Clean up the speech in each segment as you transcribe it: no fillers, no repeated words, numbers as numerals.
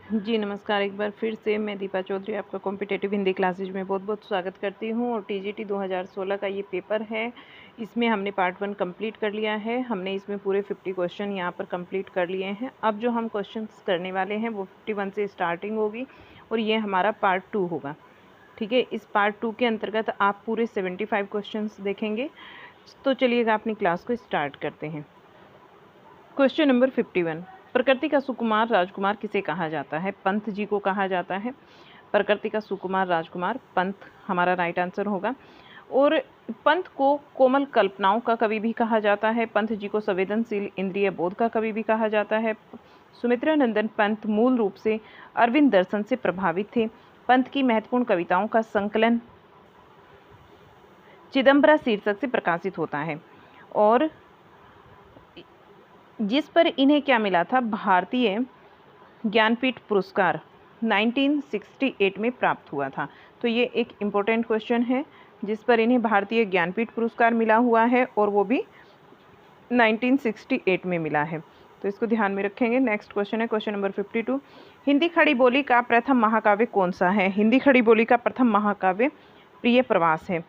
जी नमस्कार। एक बार फिर से मैं दीपा चौधरी आपका कॉम्पिटिटिव हिंदी क्लासेज में बहुत बहुत स्वागत करती हूँ। और टीजीटी 2016 का ये पेपर है, इसमें हमने पार्ट 1 कंप्लीट कर लिया है। हमने इसमें पूरे 50 क्वेश्चन यहाँ पर कंप्लीट कर लिए हैं। अब जो हम क्वेश्चंस करने वाले हैं वो 51 से स्टार्टिंग होगी और ये हमारा पार्ट 2 होगा। ठीक है, इस पार्ट 2 के अंतर्गत आप पूरे 75 क्वेश्चन देखेंगे। तो चलिएगा अपनी क्लास को स्टार्ट करते हैं। क्वेश्चन नंबर 51, प्रकृति का सुकुमार राजकुमार किसे कहा जाता है? पंत जी को कहा जाता है। प्रकृति का सुकुमार राजकुमार पंत हमारा राइट आंसर होगा। और पंत को कोमल कल्पनाओं का कवि भी कहा जाता है। पंत जी को संवेदनशील इंद्रिय बोध का कवि भी कहा जाता है। सुमित्रा नंदन पंत मूल रूप से अरविंद दर्शन से प्रभावित थे। पंत की महत्वपूर्ण कविताओं का संकलन चिदम्बरा शीर्षक से प्रकाशित होता है और जिस पर इन्हें क्या मिला था? भारतीय ज्ञानपीठ पुरस्कार 1968 में प्राप्त हुआ था। तो ये एक इम्पोर्टेंट क्वेश्चन है जिस पर इन्हें भारतीय ज्ञानपीठ पुरस्कार मिला हुआ है और वो भी 1968 में मिला है। तो इसको ध्यान में रखेंगे। नेक्स्ट क्वेश्चन है क्वेश्चन नंबर 52, हिंदी खड़ी बोली का प्रथम महाकाव्य कौन सा है? हिंदी खड़ी बोली का प्रथम महाकाव्य प्रिय प्रवास है।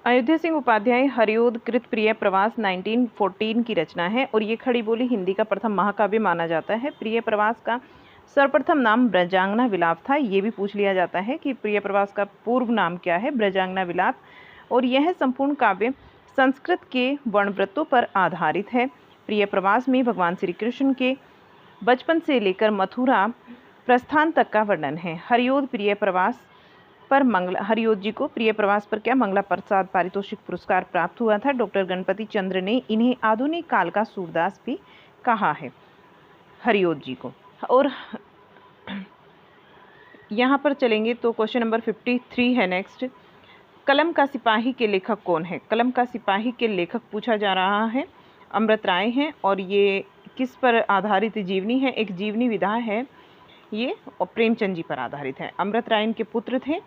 अयोध्या सिंह उपाध्याय हरिओद कृत प्रिय प्रवास 1914 की रचना है और ये खड़ी बोली हिंदी का प्रथम महाकाव्य माना जाता है। प्रिय प्रवास का सर्वप्रथम नाम ब्रजांगना विलाप था। ये भी पूछ लिया जाता है कि प्रिय प्रवास का पूर्व नाम क्या है? ब्रजांगना विलाप। और यह संपूर्ण काव्य संस्कृत के वर्णव्रतों पर आधारित है। प्रिय प्रवास में भगवान श्री कृष्ण के बचपन से लेकर मथुरा प्रस्थान तक का वर्णन है। हरिओद प्रिय प्रवास पर हरिओद जी को प्रिय प्रवास पर क्या मंगला प्रसाद पारितोषिक पुरस्कार प्राप्त हुआ था। डॉक्टर गणपति चंद्र ने इन्हें आधुनिक काल का सूरदास भी कहा है, हरिओद जी को। और यहाँ पर चलेंगे तो क्वेश्चन नंबर 53 है नेक्स्ट, कलम का सिपाही के लेखक कौन है? कलम का सिपाही के लेखक पूछा जा रहा है, अमृत राय हैं। और ये किस पर आधारित जीवनी है? एक जीवनी विधा है ये और प्रेमचंद जी पर आधारित है। अमृत राय इनके पुत्र थे।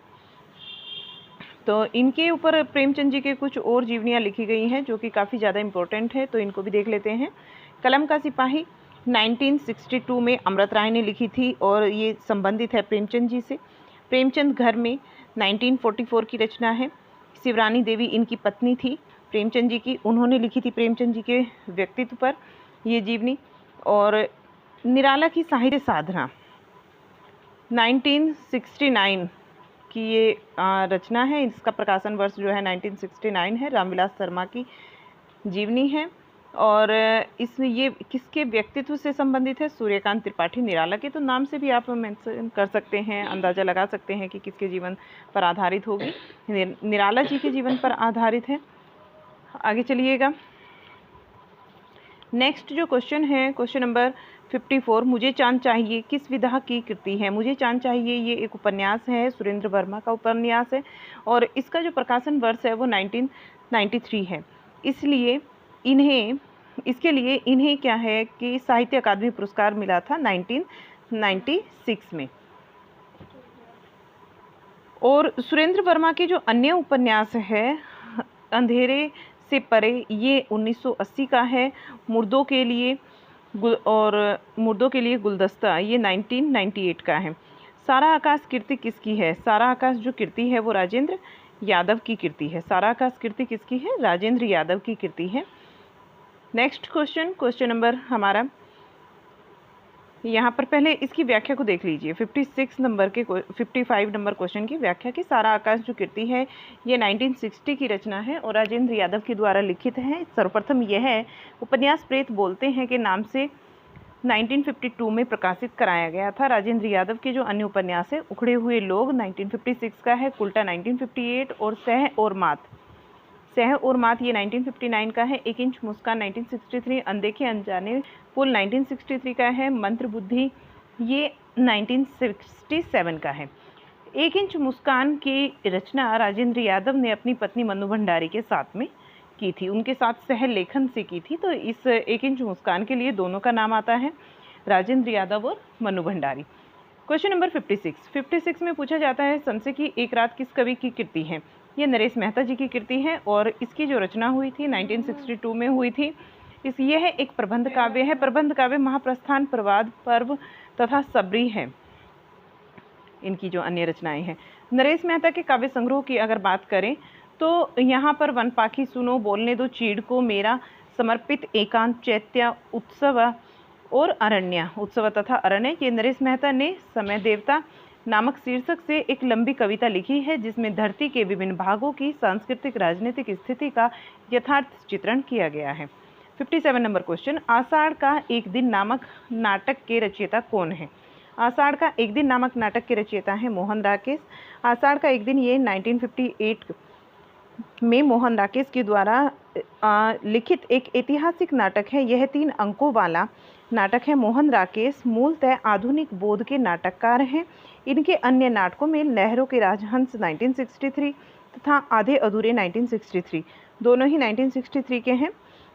तो इनके ऊपर प्रेमचंद जी के कुछ और जीवनियाँ लिखी गई हैं जो कि काफ़ी ज़्यादा इम्पोर्टेंट है, तो इनको भी देख लेते हैं। कलम का सिपाही 1962 में अमृत राय ने लिखी थी और ये संबंधित है प्रेमचंद जी से। प्रेमचंद घर में 1944 की रचना है। शिवरानी देवी इनकी पत्नी थी प्रेमचंद जी की, उन्होंने लिखी थी प्रेमचंद जी के व्यक्तित्व पर ये जीवनी। और निराला की साहित्य साधना 1969 की ये रचना है। इसका प्रकाशन वर्ष जो है 1969 है। रामविलास शर्मा की जीवनी है और इसमें ये किसके व्यक्तित्व से संबंधित है? सूर्यकांत त्रिपाठी निराला के। तो नाम से भी आप मेंशन कर सकते हैं, अंदाज़ा लगा सकते हैं कि किसके जीवन पर आधारित होगी। निराला जी के जीवन पर आधारित है। आगे चलिएगा। नेक्स्ट जो क्वेश्चन है क्वेश्चन नंबर 54, मुझे चांद चाहिए किस विधा की कृति है? मुझे चांद चाहिए ये एक उपन्यास है, सुरेंद्र वर्मा का उपन्यास है और इसका जो प्रकाशन वर्ष है वो 1993 है। इसलिए इसके लिए इन्हें क्या है कि साहित्य अकादमी पुरस्कार मिला था 1996 में। और सुरेंद्र वर्मा के जो अन्य उपन्यास है, अंधेरे से परे, ये 1980 का है। मुर्दों के लिए गुलदस्ता ये 1998 का है। सारा आकाश कीर्ति किसकी है? सारा आकाश जो कीर्ति है वो राजेंद्र यादव की कीर्ति है। सारा आकाश कीर्ति किसकी है? राजेंद्र यादव की कीर्ति है। नेक्स्ट क्वेश्चन नंबर हमारा, यहाँ पर पहले इसकी व्याख्या को देख लीजिए। 55 नंबर क्वेश्चन की व्याख्या की सारा आकाश जो कीर्ति है ये 1960 की रचना है और राजेंद्र यादव के द्वारा लिखित है। सर्वप्रथम यह उपन्यास प्रेत बोलते हैं के नाम से 1952 में प्रकाशित कराया गया था। राजेंद्र यादव के जो अन्य उपन्यास है, उखड़े हुए लोग 1956 का है, कुल्टा 1958 और सह और मात ये 1959 का है। एक इंच मुस्कान 1963, अनदेखे अनजाने पुल 1963 का है। मंत्र बुद्धि ये 1967 का है। एक इंच मुस्कान की रचना राजेंद्र यादव ने अपनी पत्नी मनु भंडारी के साथ में की थी, उनके साथ सह लेखन से की थी। तो इस एक इंच मुस्कान के लिए दोनों का नाम आता है, राजेंद्र यादव और मनु भंडारी। क्वेश्चन नंबर 56 में पूछा जाता है संशय की एक रात किस कवि की कृति है? ये नरेश मेहता जी की कृति है और इसकी जो रचना हुई थी 1962 में हुई थी। यह एक प्रबंध काव्य है। प्रबंध काव्य महाप्रस्थान, प्रवाद, पर्व तथा सबरी है इनकी जो अन्य रचनाएं हैं। नरेश मेहता के काव्य संग्रह की अगर बात करें तो यहाँ पर वन पाखी सुनो, बोलने दो चीड़ को, मेरा समर्पित, एकांत, चैत्य, उत्सव और अरण्य, उत्सव तथा अरण्य, ये नरेश मेहता ने समय देवता नामक शीर्षक से एक लंबी कविता लिखी है जिसमें धरती के विभिन्न भागों की सांस्कृतिक राजनीतिक स्थिति का यथार्थ चित्रण किया गया है। 57 नंबर क्वेश्चन, आषाढ़ का एक दिन नामक नाटक के रचयिता कौन है? आषाढ़ का एक दिन नामक नाटक के रचयिता हैं मोहन राकेश। आषाढ़ का एक दिन ये 1958 में मोहन राकेश के द्वारा लिखित एक ऐतिहासिक नाटक है। यह 3 अंकों वाला नाटक है। मोहन राकेश मूलतः आधुनिक बोध के नाटककार हैं। इनके अन्य नाटकों में लहरों के राजहंस 1963 तथा आधे अधूरे 1963, दोनों ही 1963 के हैं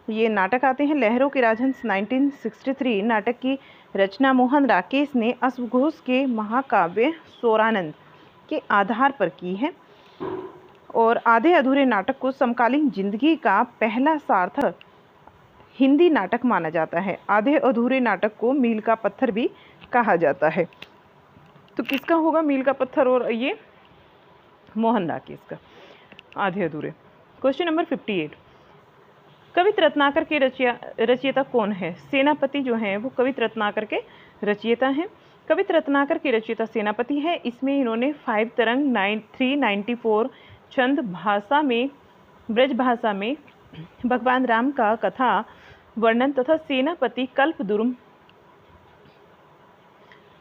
ये नाटक आते हैं। लहरों के राजहंस 1963 नाटक की रचना मोहन राकेश ने अश्वघोष के महाकाव्य सोरानंद के आधार पर की है और आधे अधूरे नाटक को समकालीन जिंदगी का पहला सार्थक हिंदी नाटक माना जाता है। आधे अधूरे नाटक को मील का पत्थर भी कहा जाता है। तो किसका होगा मील का पत्थर? और ये मोहन राकेश का आधे अधूरे। क्वेश्चन नंबर 58, कवित रत्नाकर के रचयिता कौन है? सेनापति जो हैं वो कवित रत्नाकर के रचयिता हैं। कवित रत्नाकर के रचयिता सेनापति है। इसमें इन्होंने 5 तरंग, 394 छंद, भाषा में ब्रज भाषा में भगवान राम का कथा वर्णन तथा सेनापति कल्पद्रुम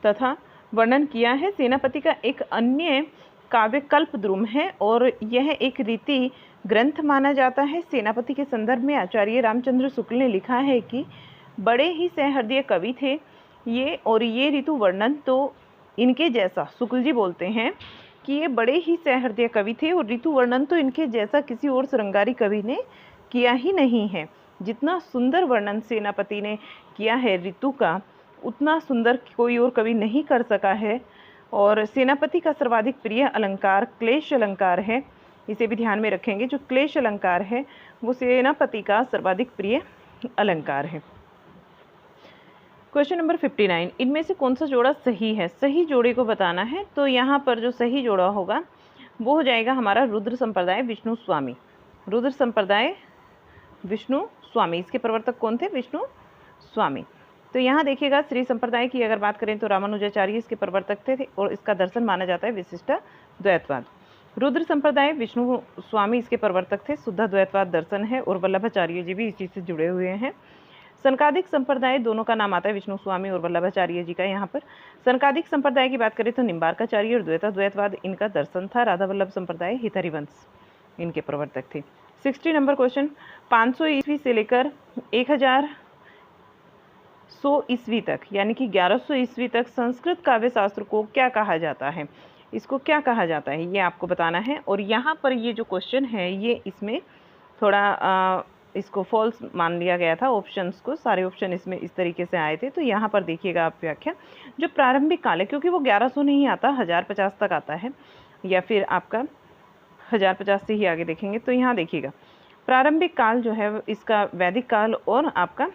तथा वर्णन किया है। सेनापति का एक अन्य काव्य कल्पद्रुम है और यह एक रीति ग्रंथ माना जाता है। सेनापति के संदर्भ में आचार्य रामचंद्र शुक्ल ने लिखा है कि बड़े ही सहृदय कवि थे ये, और ये ऋतु वर्णन तो इनके जैसा, शुक्ल जी बोलते हैं कि ये बड़े ही सहृदय कवि थे और ऋतु वर्णन तो इनके जैसा किसी और श्रृंगारी कवि ने किया ही नहीं है। जितना सुंदर वर्णन सेनापति ने किया है ऋतु का, उतना सुंदर कोई और कवि नहीं कर सका है। और सेनापति का सर्वाधिक प्रिय अलंकार क्लेश अलंकार है, इसे भी ध्यान में रखेंगे। जो क्लेश अलंकार है वो सेनापति का सर्वाधिक प्रिय अलंकार है। क्वेश्चन नंबर 59, इनमें से कौन सा जोड़ा सही है? सही जोड़े को बताना है। तो यहाँ पर जो सही जोड़ा होगा वो हो जाएगा हमारा रुद्र संप्रदाय विष्णु स्वामी। रुद्र संप्रदाय विष्णु स्वामी, इसके प्रवर्तक कौन थे? विष्णु स्वामी। तो यहाँ देखिएगा श्री संप्रदाय की अगर बात करें तो रामानुजाचार्य इसके प्रवर्तक थे और इसका दर्शन माना जाता है विशिष्ट द्वैतवाद। रुद्र संप्रदाय विष्णु स्वामी इसके प्रवर्तक थे, शुद्ध द्वैतवाद दर्शन है और वल्लभाचार्य जी भी इसी से जुड़े हुए हैं। सनकादिक संप्रदाय, दोनों का नाम आता है विष्णु स्वामी और वल्लभाचार्य जी का। यहाँ पर सनकादिक संप्रदाय की बात करें तो निम्बार्काचार्य और द्वैतवाद इनका दर्शन था। राधा वल्लभ संप्रदाय हितहरिवंश इनके प्रवर्तक थे। 60 नंबर क्वेश्चन, 500 ईस्वी से लेकर 1100 ईस्वी तक यानी कि 1100 ईस्वी तक संस्कृत काव्य शास्त्र को क्या कहा जाता है? इसको क्या कहा जाता है ये आपको बताना है। और यहाँ पर ये जो क्वेश्चन है ये इसमें थोड़ा इसको फॉल्स मान लिया गया था, ऑप्शंस को, सारे ऑप्शन इसमें इस तरीके से आए थे। तो यहाँ पर देखिएगा आप व्याख्या, जो प्रारंभिक काल है, क्योंकि वो 1100 नहीं आता, 1050 तक आता है या फिर आपका 1050 से ही आगे देखेंगे। तो यहाँ देखिएगा प्रारंभिक काल जो है इसका वैदिक काल और आपका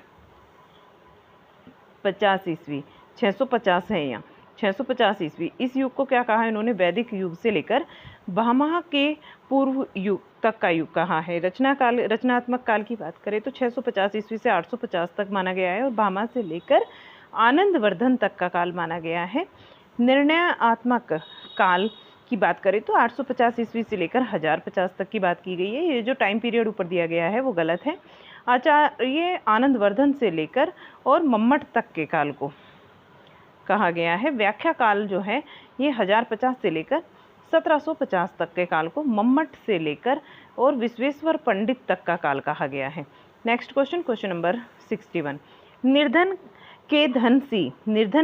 50 ईस्वी, 650 है यहाँ 650 ईस्वी। इस युग को क्या कहा है इन्होंने? वैदिक युग से लेकर भामा के पूर्व युग तक का युग कहा है। रचनात्मक काल की बात करें तो 650 ईस्वी से 850 तक माना गया है और भामा से लेकर आनंदवर्धन तक का काल माना गया है। निर्णयात्मक काल की बात करें तो 850 ईस्वी से लेकर 1050 तक की बात की गई है। ये जो टाइम पीरियड ऊपर दिया गया है वो गलत है। आचार्य आनंदवर्धन से लेकर और मम्मट तक के काल को कहा गया है। व्याख्या काल जो है ये 1050 से लेकर 1750 तक के काल को मम्मट से लेकर और विश्वेश्वर पंडित तक का काल कहा गया है। नेक्स्ट क्वेश्चन, क्वेश्चन नंबर 61, निर्धन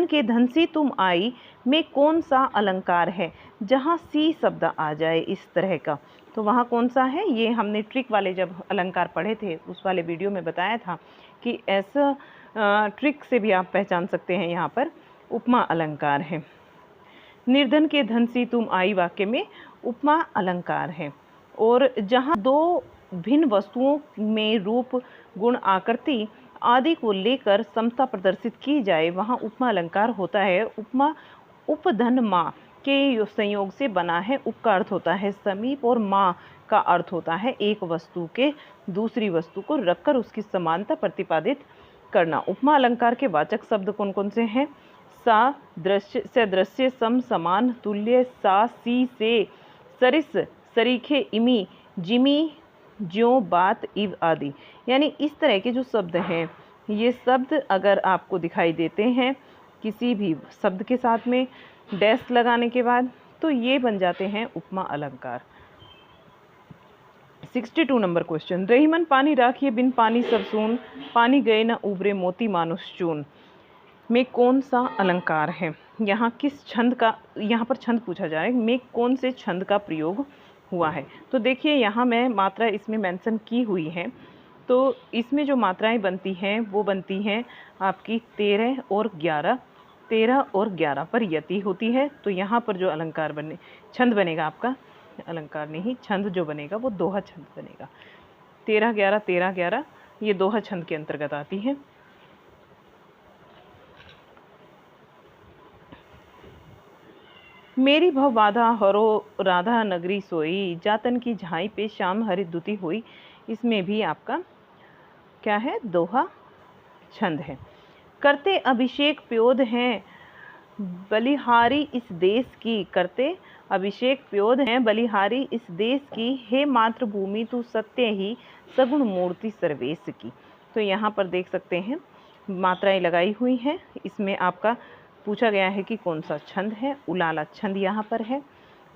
के धनसी तुम आई में कौन सा अलंकार है जहाँ सी शब्द आ जाए इस तरह का? तो वहाँ कौन सा है? ये हमने ट्रिक वाले जब अलंकार पढ़े थे उस वाले वीडियो में बताया था कि ऐसा ट्रिक से भी आप पहचान सकते हैं। यहाँ पर उपमा अलंकार है। निर्धन के धनसी तुम आई वाक्य में उपमा अलंकार है। और जहाँ दो भिन्न वस्तुओं में रूप गुण, आकृति आदि को लेकर समता प्रदर्शित की जाए वहाँ उपमा अलंकार होता है। उपमा उपधन माँ के संयोग से बना है। उप का अर्थ होता है समीप और माँ का अर्थ होता है एक वस्तु के दूसरी वस्तु को रखकर उसकी समानता प्रतिपादित करना। उपमा अलंकार के वाचक शब्द कौन कौन से हैं? सा, दृश्य, सदृश्य, सम, समान, तुल्य, सा, सी, से, सरिस, सरीखे, इमी, जिमी, ज्यों, बात, इव आदि। यानी इस तरह के जो शब्द हैं, ये शब्द अगर आपको दिखाई देते हैं किसी भी शब्द के साथ में डैश लगाने के बाद, तो ये बन जाते हैं उपमा अलंकार। 62 नंबर क्वेश्चन, रहीमन पानी राखिए बिन पानी सब सून, पानी गए न उबरे मोती मानुष चून में कौन सा अलंकार है? यहाँ किस छंद का, यहाँ पर छंद पूछा जा रहा है, में कौन से छंद का प्रयोग हुआ है? तो देखिए यहाँ मैं मात्रा इसमें मेंशन की हुई है। तो इसमें जो मात्राएं बनती हैं वो बनती हैं आपकी 13 और 11, 13 और 11 पर यति होती है। तो यहाँ पर जो अलंकार बने, छंद बनेगा आपका, अलंकार नहीं, छंद जो बनेगा वो दोहा छंद बनेगा। 13 11 13 11 ये दोहा छंद के अंतर्गत आती है। मेरी भव बाधा हरो राधा नगरी सोई, जातन की झाई पे श्याम हरि दुती हुई, इसमें भी आपका क्या है? दोहा छंद है। करते अभिषेक प्योद हैं बलिहारी इस देश की, करते अभिषेक प्योद हैं बलिहारी इस देश की, हे मातृभूमि तू सत्य ही सगुण मूर्ति सर्वेश की। तो यहाँ पर देख सकते हैं मात्राएं लगाई हुई हैं। इसमें आपका पूछा गया है कि कौन सा छंद है। उलाला छंद यहाँ पर है।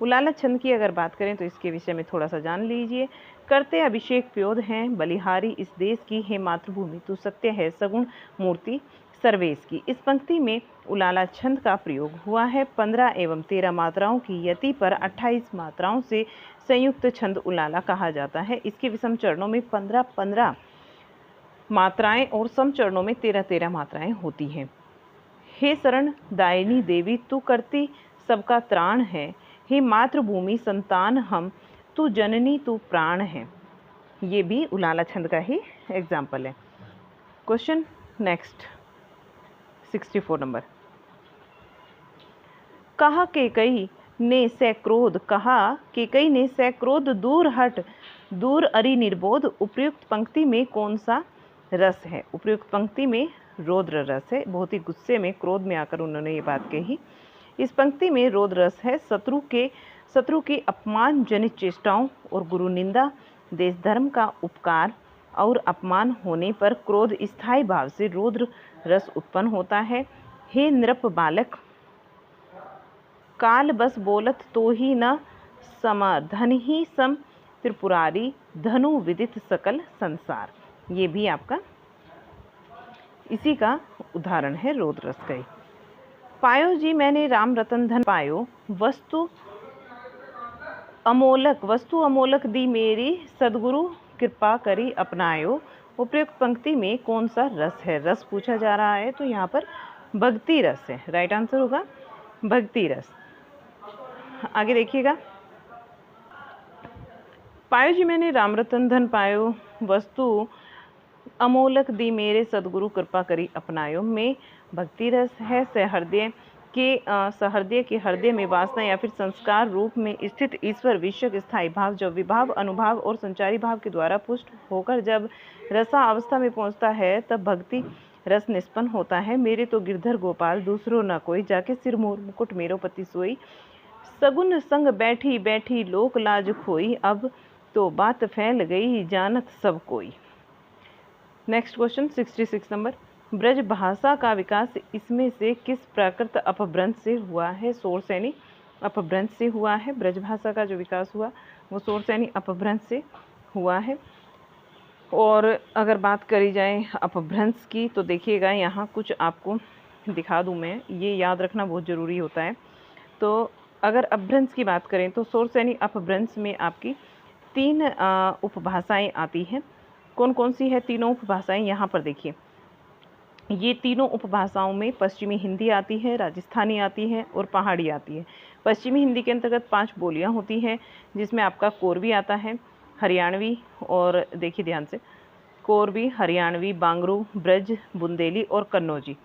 उलाला छंद की अगर बात करें तो इसके विषय में थोड़ा सा जान लीजिए। करते अभिषेक प्योद हैं बलिहारी इस देश की, हे मातृभूमि तू सत्य है सगुण मूर्ति सर्वेश की। इस पंक्ति में उलाला छंद का प्रयोग हुआ है। 15 एवं 13 मात्राओं की यति पर 28 मात्राओं से संयुक्त छंद उलाला कहा जाता है। इसके विषम चरणों में 15-15 मात्राएं और सम चरणों में 13-13 मात्राएं होती हैं। हे शरण दायिनी देवी तू करती सबका त्राण है, हे मातृभूमि संतान हम, तू जननी तू प्राण है। ये भी उलाला छंद का ही एग्जाम्पल है। क्वेश्चन नेक्स्ट 64 नंबर, कहा केकई ने से क्रोध, कहा केकई ने से क्रोध दूर हट दूर अरि निर्बोध, उपयुक्त पंक्ति में कौन सा रस है? उपयुक्त पंक्ति में रौद्र रस है। बहुत ही गुस्से में, क्रोध में आकर उन्होंने ये बात कही। इस पंक्ति में रौद्र रस है। शत्रु की अपमान जनित चेष्टाओं और गुरु निंदा, देश धर्म का उपकार और अपमान होने पर क्रोध स्थायी भाव से रौद्र रस उत्पन्न होता है। हे नृप बालक काल बस बोलत तो ही न सम, धन ही सम त्रिपुरारी, धनु विदित सकल संसार। ये भी आपका इसी का उदाहरण है रौद्र रस का। पायो जी मैंने राम रतन धन पायो, वस्तु अमोलक दी मेरी, सदगुरु कृपा करी अपनायो। उपयुक्त पंक्ति में कौन सा रस है? रस पूछा जा रहा है तो यहाँ पर भक्ति रस है। राइट आंसर होगा भक्ति रस। आगे देखिएगा, पायो जी मैंने राम रतन धन पायो, वस्तु अमोलक दी मेरे, सदगुरु कृपा करी अपनायो में भक्ति रस है। सहृदय के हृदय में वासना या फिर संस्कार रूप में स्थित ईश्वर विषयक स्थायी भाव जब विभाव, अनुभाव और संचारी भाव के द्वारा पुष्ट होकर जब रसा अवस्था में पहुंचता है तब भक्ति रस निष्पन्न होता है। मेरे तो गिरधर गोपाल दूसरो न कोई, जाके सिर मोर मुकुट मेरो पति सोई, सगुन संग बैठी बैठी लोक लाज खोई, अब तो बात फैल गई जानत सब कोई। नेक्स्ट क्वेश्चन 66 नंबर, ब्रज भाषा का विकास इसमें से किस प्राकृत अपभ्रंश से हुआ है? शोरसैनी अपभ्रंश से हुआ है। ब्रज भाषा का जो विकास हुआ वो शोरसैनी अपभ्रंश से हुआ है। और अगर बात करी जाए अपभ्रंश की तो देखिएगा यहाँ कुछ आपको दिखा दूँ मैं, ये याद रखना बहुत ज़रूरी होता है। तो अगर अपभ्रंश की बात करें तो शोरसैनी अपभ्रंश में आपकी 3 उपभाषाएँ आती हैं। कौन कौन सी है तीनों उपभाषाएँ? यहाँ पर देखिए, ये तीनों उपभाषाओं में पश्चिमी हिंदी आती है, राजस्थानी आती है और पहाड़ी आती है। पश्चिमी हिंदी के अंतर्गत 5 बोलियां होती हैं जिसमें आपका कोरवी आता है, हरियाणवी और देखिए ध्यान से कोरबी, हरियाणवी, बांगरू, ब्रज, बुंदेली और कन्नौजी।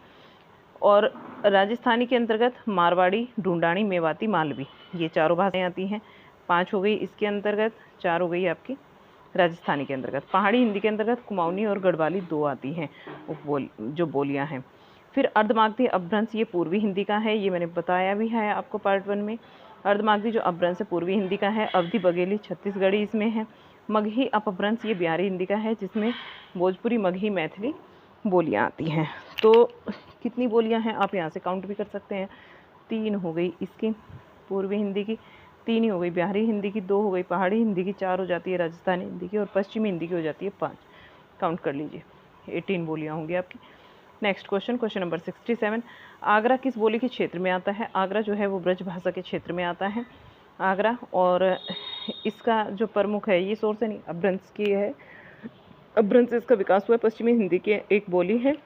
और राजस्थानी के अंतर्गत मारवाड़ी, ढूंढानी, मेवाती, मालवी, ये चारों भाषाएं आती हैं। 5 हो गई इसके अंतर्गत, 4 हो गई आपकी राजस्थानी के अंतर्गत। पहाड़ी हिंदी के अंतर्गत कुमाऊनी और गढ़वाली 2 आती हैं जो बोलियां हैं। फिर अर्धमागधी अपभ्रंश, ये पूर्वी हिंदी का है, ये मैंने बताया भी है आपको पार्ट 1 में। अर्धमागधी जो अपभ्रंश है पूर्वी हिंदी का है। अवधी बघेली छत्तीसगढ़ी इसमें है। मगही अपभ्रंश ये बिहारी हिंदी का है, जिसमें भोजपुरी, मगही, मैथिली बोलियां आती हैं। तो कितनी बोलियां हैं आप यहाँ से काउंट भी कर सकते हैं। 3 हो गई इसकी पूर्वी हिंदी की, 3 ही हो गई बिहारी हिंदी की, 2 हो गई पहाड़ी हिंदी की, 4 हो जाती है राजस्थानी हिंदी की, और पश्चिमी हिंदी की हो जाती है 5। काउंट कर लीजिए, 18 बोलियाँ होंगी आपकी। Next question, question number 67। Agra किस बोली के क्षेत्र में आता है? आगरा जो है वो ब्रज भाषा के क्षेत्र में आता है आगरा। और इसका जो प्रमुख है, ये सोर्स है नहीं, अपभ्रंश की है, अपभ्रंश से इसका विकास हुआ है। पश्चिमी हिंदी की एक बोली है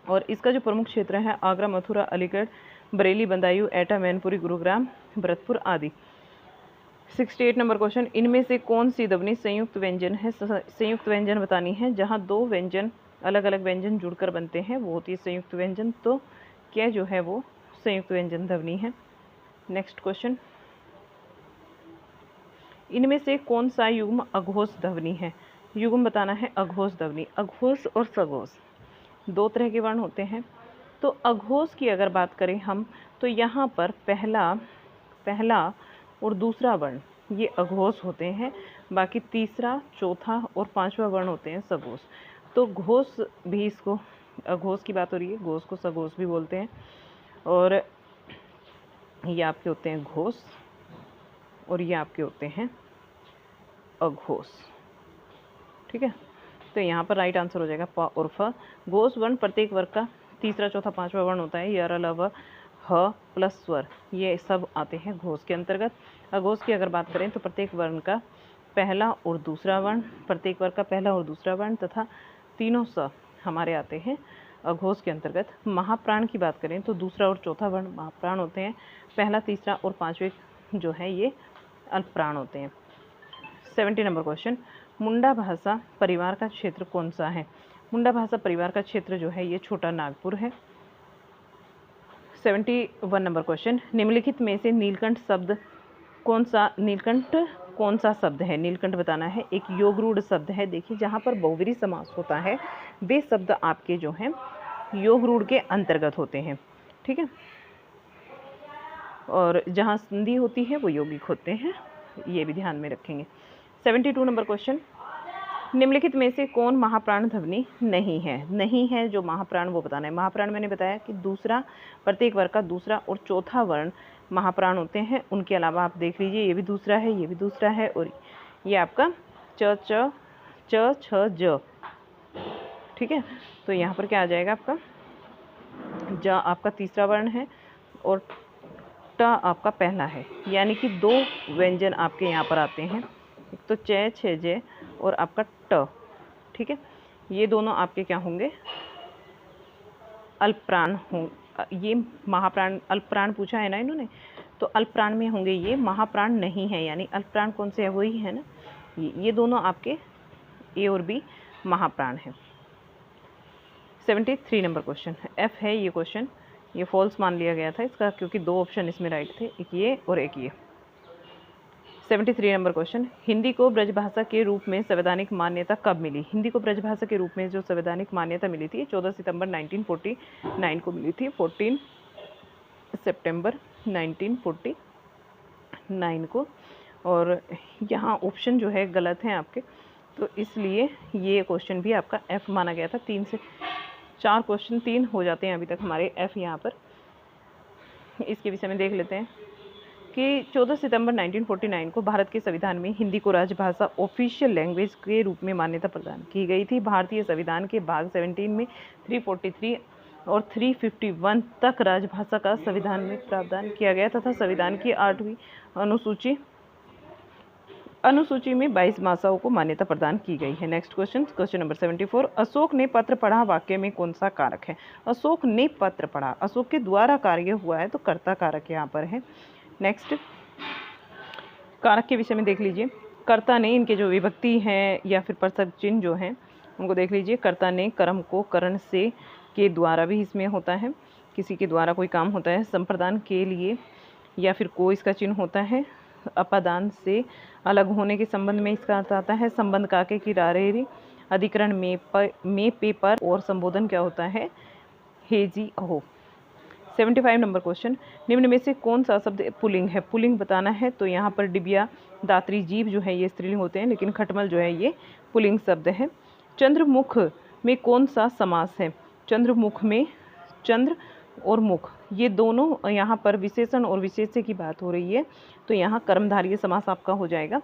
और इसका जो प्रमुख क्षेत्र है आगरा, मथुरा, अलीगढ़, बरेली, बदायूं, एटा, मैनपुरी, गुरुग्राम, भरतपुर आदि। 68 नंबर क्वेश्चन, इनमें से कौन सी ध्वनि संयुक्त व्यंजन है? संयुक्त व्यंजन बतानी है, जहाँ 2 व्यंजन अलग अलग व्यंजन जुड़कर बनते हैं वो होती है संयुक्त व्यंजन। तो क्या जो है वो संयुक्त व्यंजन ध्वनि है। नेक्स्ट क्वेश्चन, इनमें से कौन सा युग्म अघोष ध्वनि है? युग्म बताना है अघोष ध्वनि। अघोष और सघोष 2 तरह के वर्ण होते हैं। तो अघोष की अगर बात करें हम, तो यहाँ पर पहला और दूसरा वर्ण ये अघोष होते हैं, बाकी तीसरा, चौथा और 5वां वर्ण होते हैं सघोष। तो घोष भी, इसको अघोष की बात हो रही है, घोष को सघोष भी बोलते हैं। और ये आपके होते हैं घोष और ये आपके होते हैं अघोष। ठीक है, तो यहाँ पर राइट आंसर हो जाएगा प और फ। घोष वर्ण प्रत्येक वर्ग का तीसरा, चौथा, 5वां वर्ण होता है। यर, ल, व, ह प्लस स्वर, ये सब आते हैं घोष के अंतर्गत। अघोष की अगर बात करें तो प्रत्येक वर्ण का पहला और दूसरा वर्ण, प्रत्येक वर्ग का पहला और दूसरा वर्ण तथा तीनों स हमारे आते हैं अघोष के अंतर्गत। महाप्राण की बात करें तो दूसरा और चौथा वर्ण महाप्राण होते हैं। पहला, तीसरा और 5वें जो है ये अल्पप्राण होते हैं। 70 नंबर क्वेश्चन, मुंडा भाषा परिवार का क्षेत्र कौन सा है? मुंडा भाषा परिवार का क्षेत्र जो है ये छोटा नागपुर है। 71 नंबर क्वेश्चन, निम्नलिखित में से नीलकंठ कौन सा शब्द है? नीलकंठ बताना है। एक योगरूढ़ शब्द है। देखिए, जहाँ पर बहुव्रीहि समास होता है वे शब्द आपके जो हैं योगरूढ़ के अंतर्गत होते हैं। ठीक है, और जहाँ संधि होती है वो यौगिक होते हैं, ये भी ध्यान में रखेंगे। 72 नंबर क्वेश्चन, निम्नलिखित में से कौन महाप्राण ध्वनि नहीं है? नहीं है जो महाप्राण वो बताना है। महाप्राण मैंने बताया कि दूसरा, प्रत्येक वर्ग का दूसरा और चौथा वर्ण महाप्राण होते हैं। उनके अलावा आप देख लीजिए, ये भी दूसरा है, ये भी दूसरा है, और ये आपका च, छ, ज। ठीक है, तो यहाँ पर क्या आ जाएगा आपका? ज आपका तीसरा वर्ण है और ट आपका पहला है, यानी कि 2 व्यंजन आपके यहाँ पर आते हैं। एक तो च, छ, ज और आपका ट। ठीक है, ये दोनों आपके क्या होंगे? अल्पप्राण हों। ये महाप्राण, अल्पप्राण पूछा है ना इन्होंने, तो अल्पप्राण में होंगे ये, महाप्राण नहीं है। यानी अल्पप्राण कौन से है? वही है ना, ये दोनों आपके ए और बी महाप्राण है। 73 नंबर क्वेश्चन, एफ है ये क्वेश्चन, ये फॉल्स मान लिया गया था इसका, क्योंकि 2 ऑप्शन इसमें राइट थे, एक ये और एक ये। 73 नंबर क्वेश्चन, हिंदी को ब्रजभाषा के रूप में संवैधानिक मान्यता कब मिली? हिंदी को ब्रजभाषा के रूप में जो संवैधानिक मान्यता मिली थी 14 सितंबर 1949 को मिली थी। 14 सितंबर 1949 को। और यहाँ ऑप्शन जो है गलत हैं आपके, तो इसलिए ये क्वेश्चन भी आपका एफ माना गया था। 3 से 4 क्वेश्चन 3 हो जाते हैं अभी तक हमारे एफ यहाँ पर। इसके विषय में देख लेते हैं कि 14 सितंबर 1949 को भारत के संविधान में हिंदी को राजभाषा ऑफिशियल लैंग्वेज के रूप में मान्यता प्रदान की गई थी। भारतीय संविधान के भाग 17 में 343 और 351 तक राजभाषा का संविधान में प्रावधान किया गया तथा संविधान की 8वीं अनुसूची में 22 भाषाओं को मान्यता प्रदान की गई है। Next question, question number 74, Ashok ने पत्र पढ़ा वाक्य में कौन सा कारक है? अशोक ने पत्र पढ़ा, अशोक के द्वारा कार्य हुआ है, तो कर्ता कारक यहाँ पर है। नेक्स्ट, कारक के विषय में देख लीजिए। कर्ता ने, इनके जो विभक्ति हैं या फिर प्रसव चिन्ह जो हैं उनको देख लीजिए। कर्ता ने कर्म को करण से के द्वारा भी इसमें होता है, किसी के द्वारा कोई काम होता है। संप्रदान के लिए या फिर को इसका चिन्ह होता है। अपादान से अलग होने के संबंध में इसका अर्थ आता है। संबंध काके की रारेरी। अधिकरण में पेपर और संबोधन क्या होता है, हेजी हो। 75 नंबर क्वेश्चन, निम्न में से कौन सा शब्द पुल्लिंग है? पुल्लिंग बताना है तो यहाँ पर डिबिया, दात्री, जीव जो है ये स्त्रीलिंग होते हैं, लेकिन खटमल जो है ये पुल्लिंग शब्द है। चंद्रमुख में कौन सा समास है? चंद्रमुख में चंद्र और मुख ये दोनों यहाँ पर विशेषण और विशेष्य की बात हो रही है, तो यहाँ कर्मधारय समास आपका हो जाएगा।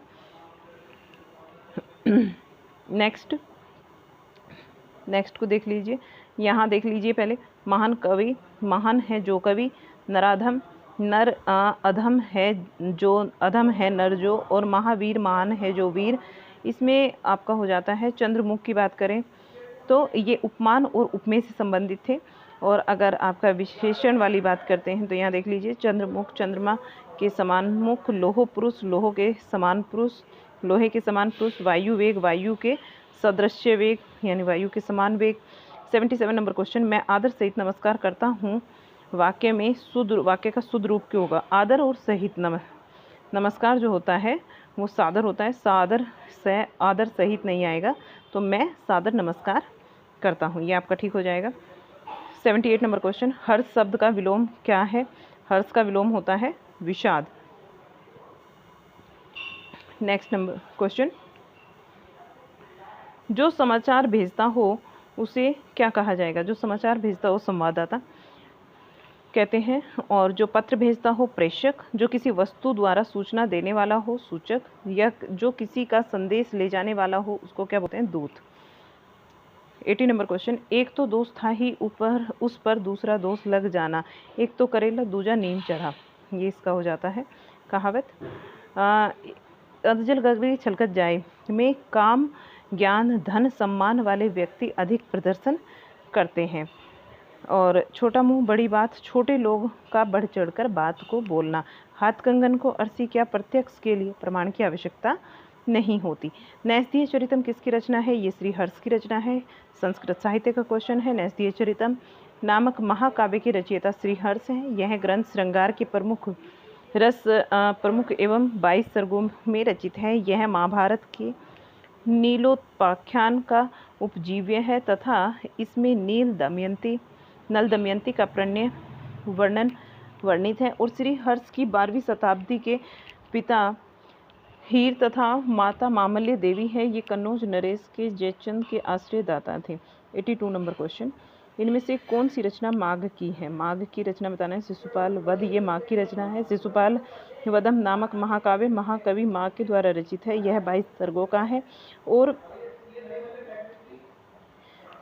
नेक्स्ट को देख लीजिए। यहाँ देख लीजिए पहले, महान कवि, महान है जो कवि, नराधम, नर अधम है जो अधम है नर जो, और महावीर महान है जो वीर। इसमें आपका हो जाता है चंद्रमुख की बात करें तो ये उपमान और उपमेय से संबंधित थे। और अगर आपका विशेषण वाली बात करते हैं तो यहाँ देख लीजिए, चंद्रमुख चंद्रमा के समान मुख, लोह पुरुष लोह के समान पुरुष, लोहे के समान पुरुष, वायु वेग वायु के सदृश्य वेग यानी वायु के समान वेग। 77 नंबर क्वेश्चन, मैं आदर सहित नमस्कार करता हूँ, वाक्य में वाक्य का शुद्ध रूप क्यों होगा? आदर और सहित नमस्कार जो होता है वो सादर होता है, सादर से आदर सहित नहीं आएगा, तो मैं सादर नमस्कार करता हूँ, ये आपका ठीक हो जाएगा। 78 नंबर क्वेश्चन, हर्ष शब्द का विलोम क्या है? हर्ष का विलोम होता है विषाद। नेक्स्ट नंबर क्वेश्चन, जो समाचार भेजता हो उसे क्या कहा जाएगा? जो समाचार भेजता हो संवाददाता कहते हैं, और जो पत्र भेजता हो प्रेषक, जो किसी वस्तु द्वारा सूचना देने वाला हो सूचक, या जो किसी का संदेश ले जाने वाला हो उसको क्या बोलते हैं? दूत। 80 नंबर क्वेश्चन, एक तो दोष था ही ऊपर उस पर दूसरा दोष लग जाना, एक तो करेला दूजा नीम चढ़ा, ये इसका हो जाता है कहावत। अधजल गगरी छलकत जाए में काम ज्ञान धन सम्मान वाले व्यक्ति अधिक प्रदर्शन करते हैं, और छोटा मुंह बड़ी बात, छोटे लोग का बढ़ चढ़कर बात को बोलना। हाथ कंगन को अरसी क्या प्रत्यक्ष के लिए प्रमाण की आवश्यकता नहीं होती। नैषधीय चरितम किसकी रचना है? ये श्री हर्ष की रचना है। संस्कृत साहित्य का क्वेश्चन है। नैषधीय चरितम नामक महाकाव्य के रचयिता श्री हर्ष हैं। यह ग्रंथ श्रृंगार के प्रमुख एवं 22 सर्गों में रचित है। यह महाभारत के नीलोत्पाख्यान का उपजीव्य है तथा इसमें नल दमयंती का प्रणय वर्णन वर्णित है। और श्री हर्ष की 12वीं शताब्दी के पिता हीर तथा माता मामल्य देवी है। ये कन्नौज नरेश के जयचंद के आश्रयदाता थे। 82 नंबर क्वेश्चन, इनमें से कौन सी रचना माघ की है? माघ की रचना बताना है शिशुपाल वध, ये माघ की रचना है। शिशुपाल वधम नामक महाकाव्य महाकवि माघ के द्वारा रचित है। यह 22 सर्गों का है और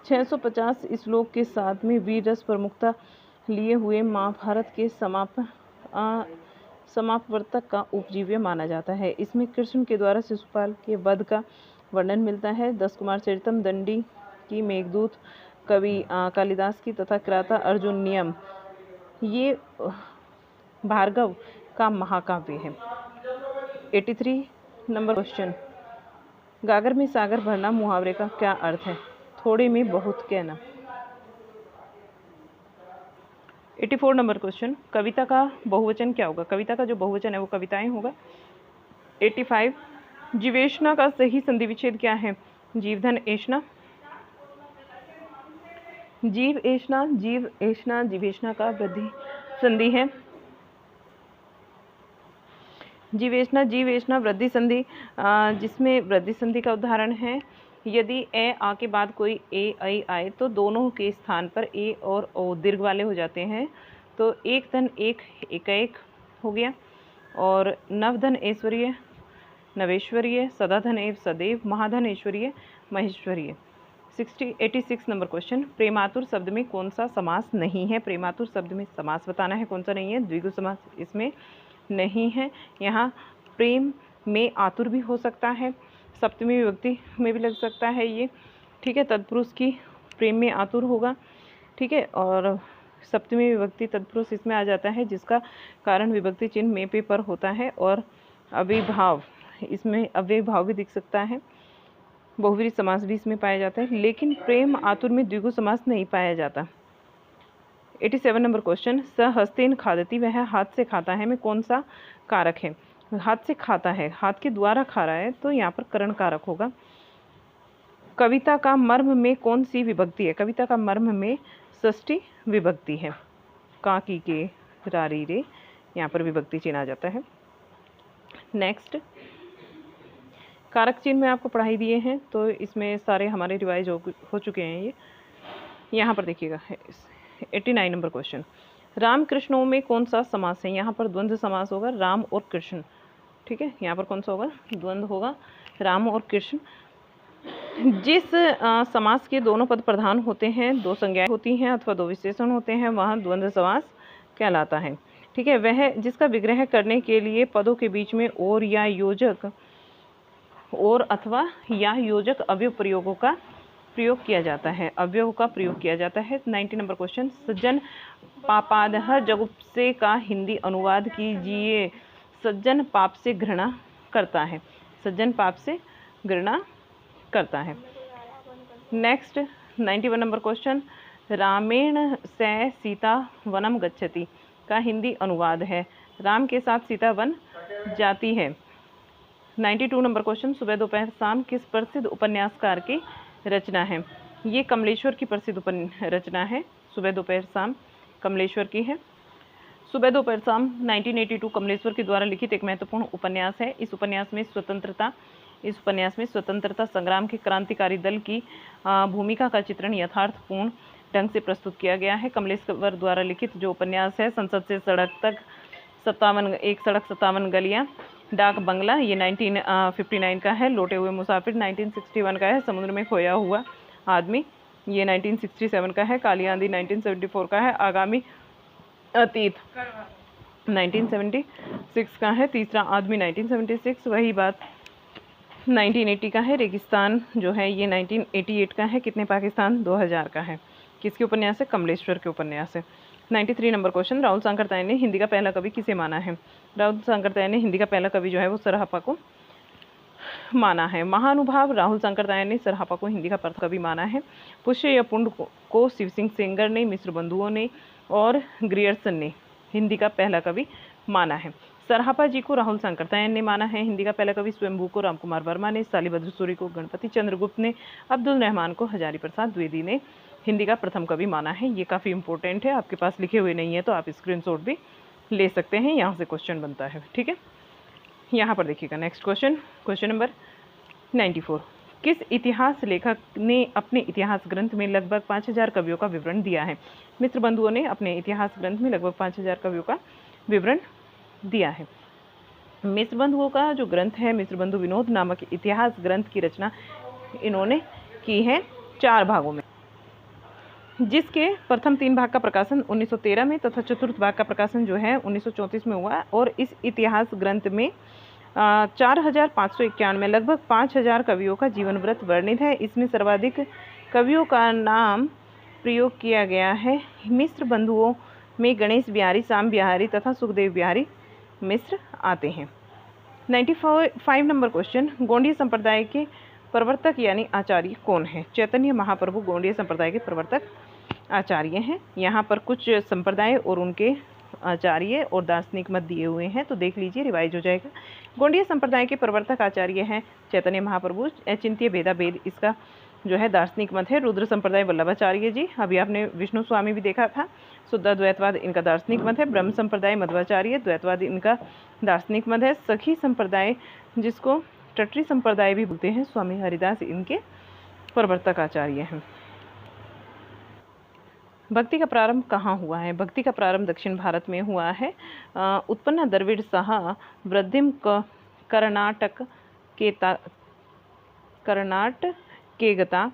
650 श्लोक के साथ में वीर रस प्रमुखता लिए हुए महाभारत के समापवर्तक का उपजीव्य माना जाता है। इसमें कृष्ण के द्वारा शिशुपाल के वध का वर्णन मिलता है। 10 कुमार चरितम, दंडी की मेघदूत, कवि कालिदास की तथा क्राता अर्जुन नियम ये भार्गव का महाकाव्य है। 83 नंबर क्वेश्चन, गागर में सागर भरना मुहावरे का क्या अर्थ है? थोड़े में बहुत कहना। 84 नंबर क्वेश्चन, कविता का बहुवचन क्या होगा? कविता का जो बहुवचन है वो कविताएं होगा। 85 जीवेशना का सही संधि विच्छेद क्या है? जीवधन एषणा, जीव एषणा, जीव एषणा जीवेशना का वृद्धि संधि है। जीवेशना वृद्धि संधि, जिसमें वृद्धि संधि का उदाहरण है यदि ए आ के बाद कोई ए आई आए तो दोनों के स्थान पर ए और ओ दीर्घ वाले हो जाते हैं, तो एक धन एक एकाएक हो गया। और नवधन ऐश्वर्य नवेश्वरीय, सदाधन एव सदैव, महाधन ऐश्वर्य महेश्वरीय। 86 नंबर क्वेश्चन, प्रेमातुर शब्द में कौन सा समास नहीं है? प्रेमातुर शब्द में समास बताना है कौन सा नहीं है। द्विगु समास इसमें नहीं है। यहाँ प्रेम में आतुर भी हो सकता है, सप्तमी विभक्ति में भी लग सकता है ये, ठीक है। तत्पुरुष की प्रेम में आतुर होगा, ठीक है। और सप्तमी विभक्ति तत्पुरुष इसमें आ जाता है जिसका कारण विभक्ति चिन्ह में पे पर होता है। और अव्ययभाव, इसमें अव्ययभाव भी दिख सकता है। बहुव्रीहि समास भी इसमें पाया जाता है, लेकिन प्रेम आतुर में द्विगु समास नहीं पाया जाता। 87 नंबर क्वेश्चन, स हस्तेन खादति, वह हाथ से खाता है में कौन सा कारक है? हाथ से खाता है, हाथ के द्वारा खा रहा है, तो यहाँ पर करण कारक होगा। कविता का मर्म में कौन सी विभक्ति है? कविता का मर्म में षष्ठी विभक्ति है। का की के रारी रे, यहाँ पर विभक्ति चिन्ह आ जाता है। नेक्स्ट, कारक चिन्ह में आपको पढ़ाई दिए हैं, तो इसमें सारे हमारे रिवाइज हो चुके हैं। ये यहाँ पर देखिएगा 89 नंबर क्वेश्चन, राम कृष्णों में कौन सा समास है? यहाँ पर द्वंद्व समास होगा, राम और कृष्ण। ठीक है, यहाँ पर कौन सा होगा? द्वंद्व होगा, राम और कृष्ण। जिस समास के दोनों पद प्रधान होते हैं, दो संज्ञाएं होती हैं अथवा दो विशेषण होते हैं, वहाँ द्वंद्व समास कहलाता है। ठीक है, वह जिसका विग्रह करने के लिए पदों के बीच में और या योजक और अथवा या योजक अवयव प्रयोगों का प्रयोग किया जाता है, अवयव का प्रयोग किया जाता है। 90 नंबर क्वेश्चन, सज्जन पापादः जगुप्से का हिंदी अनुवाद कीजिए। सज्जन पाप से घृणा करता है, सज्जन पाप से घृणा करता है। नेक्स्ट 91 नंबर क्वेश्चन, रामेण से सीता वनम गच्छति का हिंदी अनुवाद है, राम के साथ सीता वन जाती है। 92 नंबर क्वेश्चन, सुबह दोपहर शाम किस प्रसिद्ध उपन्यासकार की रचना है? ये कमलेश्वर की प्रसिद्ध रचना है, सुबह दोपहर शाम कमलेश्वर की है। सुबह दोपहर शाम 1982 कमलेश्वर के द्वारा लिखित एक महत्वपूर्ण उपन्यास है। इस उपन्यास में स्वतंत्रता संग्राम के क्रांतिकारी दल की भूमिका का चित्रण यथार्थपूर्ण ढंग से प्रस्तुत किया गया है। कमलेश्वर द्वारा लिखित जो उपन्यास है, संसद से सड़क तक 57 गलियां, डाक बंगला, ये 1959 का है। लौटे हुए मुसाफिर 1961 का है। समुद्र में खोया हुआ आदमी, ये 1967 का है। काली आंधी 1974 का है। आगामी अतीत 1976 का है। तीसरा आदमी 1976, वही बात 1980 का है। रेगिस्तान जो है ये 1988 का है। कितने पाकिस्तान 2000 का है। किसके उपन्यास है? कमलेश्वर के उपन्यास है। 93 नंबर क्वेश्चन, राहुल सांकृत्यायन ने हिंदी का पहला कवि किसे माना है? राहुल सांकृत्यायन ने हिंदी का पहला कवि जो है वो सरहप्पा को माना है। महानुभाव राहुल सांकृत्यायन ने सरहप्पा को हिंदी का प्रथम कवि माना है। पुष्य या पुंड को शिव सिंह सेंगर ने, मिश्र बंधुओं ने और ग्रियर्सन ने हिंदी का पहला कवि माना है। सरहप्पा जी को राहुल सांकृत्यायन ने माना है हिंदी का पहला कवि। स्वयंभू को रामकुमार वर्मा ने, शालिभद्र सूरी को गणपति चंद्र गुप्त ने, अब्दुल रहमान को हजारी प्रसाद द्विवेदी ने हिंदी का प्रथम कवि माना है। ये काफ़ी इंपॉर्टेंट है, आपके पास लिखे हुए नहीं है तो आप स्क्रीनशॉट भी ले सकते हैं, यहाँ से क्वेश्चन बनता है। ठीक है, यहाँ पर देखिएगा नेक्स्ट क्वेश्चन, क्वेश्चन नंबर 94, किस इतिहास लेखक ने अपने इतिहास ग्रंथ में लगभग 5000 कवियों का विवरण दिया है? मिश्र बंधुओं ने अपने इतिहास ग्रंथ में लगभग 5000 कवियों का विवरण दिया है। मिश्र बंधुओं का जो ग्रंथ है, मिश्र बंधु विनोद नामक इतिहास ग्रंथ की रचना इन्होंने की है 4 भागों में, जिसके प्रथम 3 भाग का प्रकाशन 1913 में तथा चतुर्थ भाग का प्रकाशन जो है 1934 में हुआ। और इस इतिहास ग्रंथ में 4591 में लगभग 5000 कवियों का जीवन वृत्त वर्णित है। इसमें सर्वाधिक कवियों का नाम प्रयोग किया गया है। मिश्र बंधुओं में गणेश बिहारी, श्याम बिहारी तथा सुखदेव बिहारी मिश्र आते हैं। 95 नंबर क्वेश्चन, गोंडीय संप्रदाय के प्रवर्तक यानी आचार्य कौन है? चैतन्य महाप्रभु गोंडीय संप्रदाय के प्रवर्तक आचार्य हैं। यहाँ पर कुछ संप्रदाय और उनके आचार्य और दार्शनिक मत दिए हुए हैं, तो देख लीजिए, रिवाइज हो जाएगा। गोंडीय संप्रदाय के प्रवर्तक आचार्य हैं चैतन्य महाप्रभु। अचिंत्य भेदा भेद इसका जो है दार्शनिक मत है। रुद्र संप्रदाय वल्लभाचार्य जी, अभी आपने विष्णु स्वामी भी देखा था। शुद्ध द्वैतवाद इनका दार्शनिक मत है। ब्रह्म संप्रदाय मध्वाचार्य, द्वैतवाद इनका दार्शनिक मत है। सखी संप्रदाय जिसको टटरी संप्रदाय भी बोलते हैं, स्वामी हरिदास इनके प्रवर्तक आचार्य हैं। भक्ति का प्रारंभ कहाँ हुआ है? भक्ति का प्रारंभ दक्षिण भारत में हुआ है। उत्पन्न द्रविड़ सह वृद्धिम कर्नाटक के गता,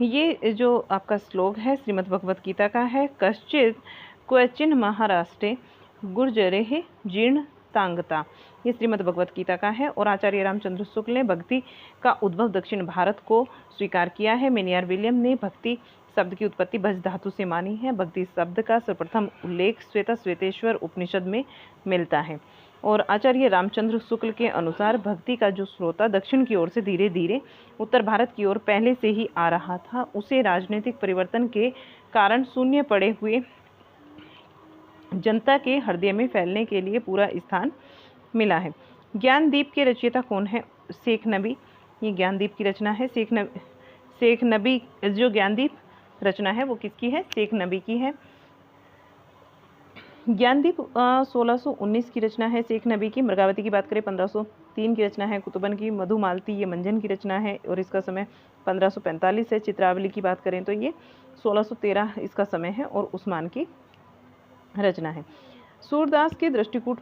ये जो आपका श्लोक है श्रीमद् भगवत गीता का है। कश्चित क्वचिन महाराष्ट्रे गुर्जरे जीर्ण तांगता, ये श्रीमद् भगवत गीता का है। और आचार्य रामचंद्र शुक्ल ने भक्ति का उद्भव दक्षिण भारत को स्वीकार किया है। मेनियर विलियम ने भक्ति शब्द की उत्पत्ति भज धातु से मानी है। भक्ति शब्द का सर्वप्रथम उल्लेख श्वेता श्वेतेश्वर उपनिषद में मिलता है। और आचार्य रामचंद्र शुक्ल के अनुसार भक्ति का जो स्रोत दक्षिण की ओर से धीरे धीरे उत्तर भारत की ओर पहले से ही आ रहा था, उसे राजनीतिक परिवर्तन के कारण शून्य पड़े हुए जनता के हृदय में फैलने के लिए पूरा स्थान मिला है। ज्ञानदीप के रचयिता कौन है? शेख नबी। ये ज्ञानदीप की रचना है। शेख नबी जो ज्ञानदीप रचना है वो किसकी है? शेख नबी की है। ज्ञानदीप 1619 की रचना है शेख नबी की। मृगावती की बात करें 1503 की रचना है। कुतुबन की मधुमालती ये मंजन की रचना है और इसका समय 1545 है। चित्रावली की बात करें तो ये 1613 इसका समय है और उस्मान की रचना है। सूरदास के दृष्टिकूट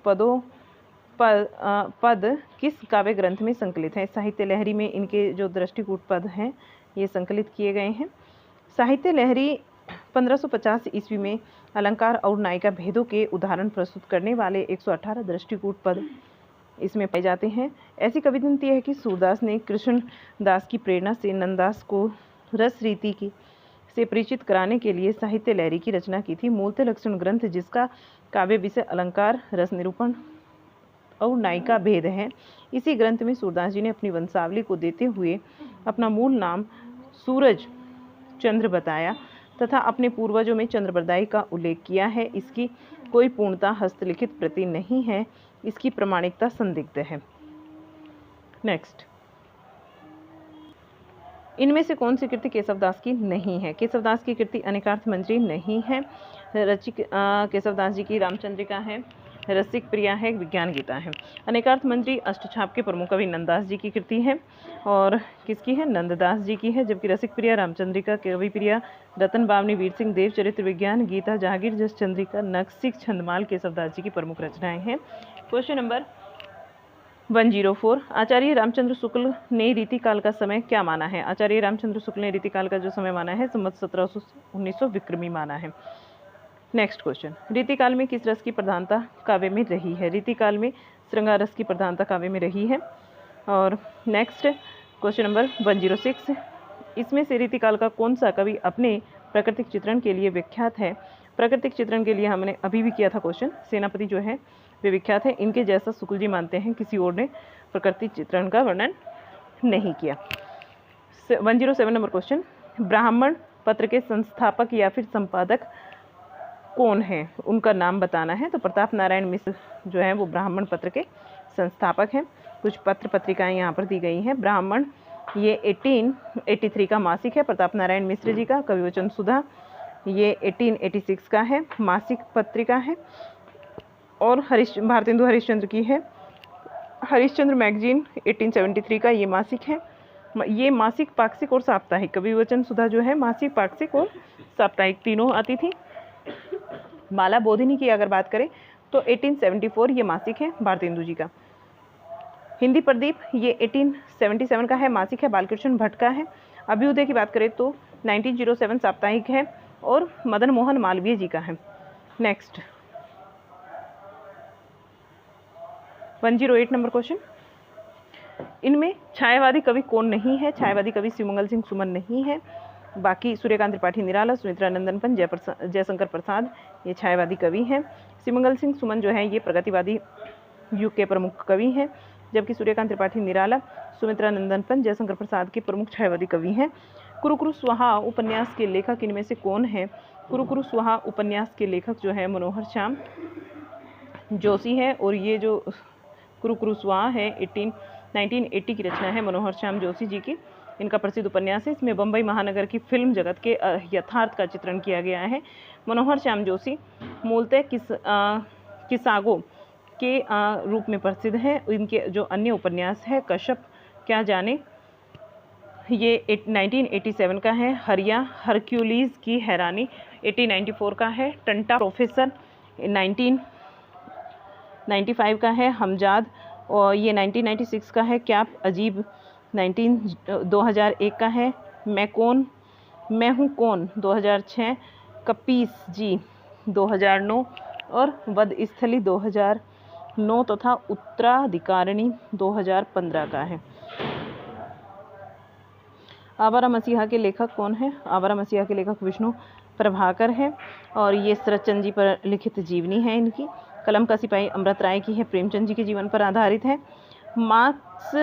पद किस काव्य ग्रंथ में संकलित है? साहित्य लहरी में इनके जो दृष्टिकूट पद हैं ये संकलित किए गए हैं। साहित्य लहरी 1550 ईस्वी में अलंकार और नायिका भेदों के उदाहरण प्रस्तुत करने वाले 118 दृष्टिकूट पद इसमें पाए जाते हैं। ऐसी कविता है कि सूरदास ने कृष्ण दास की प्रेरणा से नंददास को रस रीति की से परिचित कराने के लिए साहित्य लहरी की रचना की थी। मूलतः लक्षण ग्रंथ जिसका काव्य विषय अलंकार, रस निरूपण और नायिका भेद है। इसी ग्रंथ में सूरदास जी ने अपनी वंशावली को देते हुए अपना मूल नाम सूरज चंद्र बताया तथा अपने पूर्वजों में चंद्रबरदाई का उल्लेख किया है। इसकी कोई पूर्णता हस्तलिखित प्रति नहीं है, इसकी प्रामाणिकता संदिग्ध है। नेक्स्ट, इनमें से कौन सी कृति केशवदास की नहीं है? केशवदास की कृति अनेकार्थ मंजरी नहीं है। केशवदास जी की रामचंद्रिका है। रसिक प्रिया है। विज्ञान गीता है। अनेकार्थ मंजरी अष्टछाप के प्रमुख कवि नंददास जी की कृति है और किसकी है? नंददास जी की है। जबकि रसिक प्रिया, रामचंद्रिका, कवि प्रिया, रतन बावनी, वीर सिंह देव चरित्र, विज्ञान गीता, जहांगीर जस चंद्रिका, नक्सिक, छंदमाल केशवदास जी की प्रमुख रचनाएं हैं। क्वेश्चन नंबर 104, आचार्य रामचंद्र शुक्ल ने रीतिकाल का समय क्या माना है? आचार्य रामचंद्र शुक्ल ने रीतिकाल का जो समय माना है संवत 1719 विक्रमी माना है। नेक्स्ट क्वेश्चन, रीतिकाल में किस रस की प्रधानता काव्य में रही है? रीतिकाल में श्रृंगार रस की प्रधानता काव्य में रही है। और नेक्स्ट क्वेश्चन नंबर 106, इसमें से रीतिकाल का कौन सा कवि अपने प्राकृतिक चित्रण के लिए विख्यात है? प्राकृतिक चित्रण के लिए हमने अभी भी किया था क्वेश्चन, सेनापति जो है वे विख्यात है। इनके जैसा शुक्ल जी मानते हैं किसी और ने प्राकृतिक चित्रण का वर्णन नहीं किया। 107 नंबर क्वेश्चन, ब्राह्मण पत्र के संस्थापक या फिर संपादक कौन है? उनका नाम बताना है। तो प्रताप नारायण मिश्र जो है वो ब्राह्मण पत्र के संस्थापक हैं। कुछ पत्र पत्रिकाएं यहाँ पर दी गई हैं। ब्राह्मण ये 1883 का मासिक है प्रताप नारायण मिश्र जी का। कविवचन सुधा ये 1886 का है, मासिक पत्रिका है। और भारतेंदु हरिश्चंद्र की है हरिश्चंद्र मैगजीन 1873 का ये मासिक है। ये मासिक, पाक्षिक और साप्ताहिक, कविवचन सुधा जो है मासिक, पाक्षिक और साप्ताहिक तीनों आती थी। माला बोधिनी की अगर बात करें तो 1874 ये मासिक है भारतेंदु जी का। हिंदी प्रदीप ये 1877 का है, मासिक है, बालकृष्ण भट्ट का है। अभ्युदय की बात करें तो 1907 साप्ताहिक है और मदन मोहन मालवीय जी का है। नेक्स्ट 108 नंबर क्वेश्चन, इनमें छायावादी कवि कौन नहीं है? छायावादी कवि शिवमंगल सिंह सुमन नहीं है। बाकी सूर्यकांत त्रिपाठी निराला, सुमित्रा नंदन पंत, जयशंकर प्रसाद ये छायावादी कवि हैं। शिवमंगल सिंह सुमन जो है ये प्रगतिवादी युग के प्रमुख कवि हैं, जबकि सूर्यकांत त्रिपाठी निराला, सुमित्रा नंदन पंत, जयशंकर प्रसाद के प्रमुख छायावादी कवि हैं। कुरुकुरु स्वाहा उपन्यास के लेखक इनमें से कौन है? कुरुकुरु स्वाहा उपन्यास के लेखक जो है मनोहर श्याम जोशी है। और ये जो कुरुकुरु स्वाहा है 1980 की रचना है मनोहर श्याम जोशी जी की। इनका प्रसिद्ध उपन्यास है। इसमें बम्बई महानगर की फिल्म जगत के यथार्थ का चित्रण किया गया है। मनोहर श्याम जोशी मूलतः किसागो के रूप में प्रसिद्ध है। इनके जो अन्य उपन्यास है कश्यप क्या जाने ये 1987 का है। हरिया हरक्यूलीज की हैरानी 1894 का है। टंटा प्रोफेसर 1995 का है। हमजाद और ये 1996 का है। क्या अजीब 2001 का है। मैं हूँ कौन 2006, कपीस जी 2009 और वधस्थली 2009 तथा उत्तराधिकारिणी 2015 का है। आवारा मसीहा के लेखक कौन है? आवारा मसीहा के लेखक विष्णु प्रभाकर है और ये शरतचंद जी पर लिखित जीवनी है इनकी। कलम का सिपाही अमृत राय की है, प्रेमचंद जी के जीवन पर आधारित है। मार्क्स,